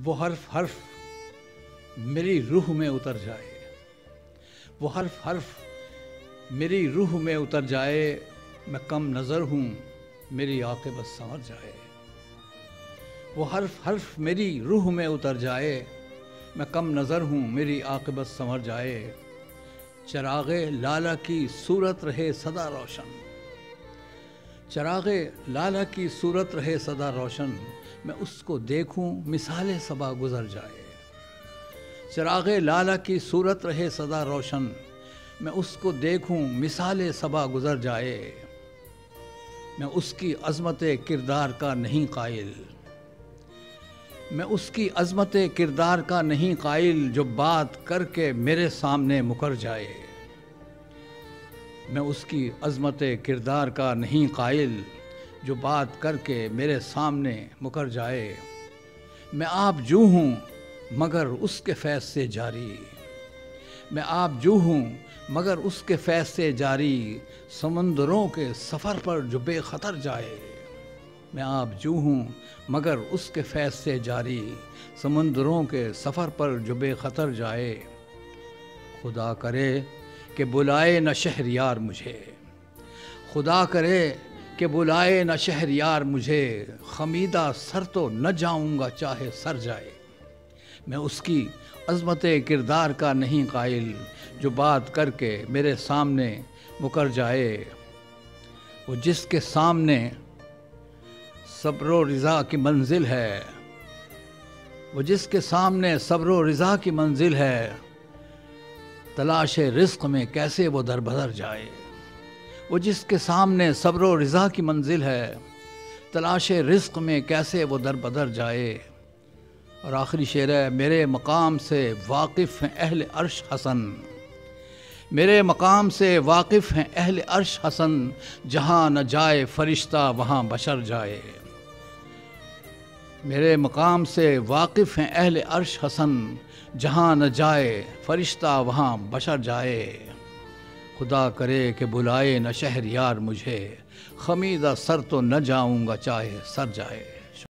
وہ حرف حرف میری روح میں اتر جائے، وہ حرف حرف میری روح میں اتر جائے، میں کم نظر ہوں میری عاقبت سنور جائے۔ وہ حرف حرف میری روح میں اتر جائے، میں کم نظر ہوں میری عاقبت سنور جائے۔ چراغ لالہ کی صورت رہے سدا روشن، چراغ لالہ کی صورت رہے سدا روشن، میں اس کو دیکھوں مثال صبا گزر جائے۔ چراغ لالہ کی صورت رہے سدا روشن، میں اس کو دیکھوں مثال صبا گزر جائے۔ میں اس کی عظمت کردار کا نہیں قائل، میں اس کی عظمت کردار کا نہیں قائل، جو بات کر کے میرے سامنے مکر جائے۔ میں اس کی عظمت کردار کا نہیں قائل، جو بات کر کے میرے سامنے مکر جائے۔ میں آپ جو ہوں مگر اس کے فیض سے جاری، میں آپ جو ہوں مگر اس کے فیض سے جاری، سمندروں کے سفر پر جو بے خطر جائے۔ میں آپ جو ہوں مگر اس کے فیض سے جاری، سمندروں کے سفر پر جو بے خطر جائے۔ خدا کرے کہ بلائے نہ شہریار مجھے، خدا کرے کہ بلائے نہ شہریار مجھے، خمیدہ سر تو نہ جاؤں گا چاہے سر جائے۔ میں اس کی عظمت کردار کا نہیں قائل، جو بات کر کے میرے سامنے مکر جائے۔ وہ جس کے سامنے صبر و رضا کی منزل ہے، وہ جس کے سامنے صبر و رضا کی منزل ہے، تلاش رزق میں کیسے وہ در بدر جائے۔ وہ جس کے سامنے صبر و رضا کی منزل ہے، تلاش رزق میں کیسے وہ در بدر جائے۔ اور آخری شعر ہے، میرے مقام سے واقف ہیں اہل عرش حسن، میرے مقام سے واقف ہیں اہل عرش حسن، جہاں نہ جائے فرشتہ وہاں بشر جائے۔ میرے مقام سے واقف ہیں اہل عرش حسن، جہاں نہ جائے فرشتہ وہاں بشر جائے۔ خدا کرے کہ بلائے نہ شہریار مجھے، خمیدہ سر تو نہ جاؤں گا چاہے سر جائے۔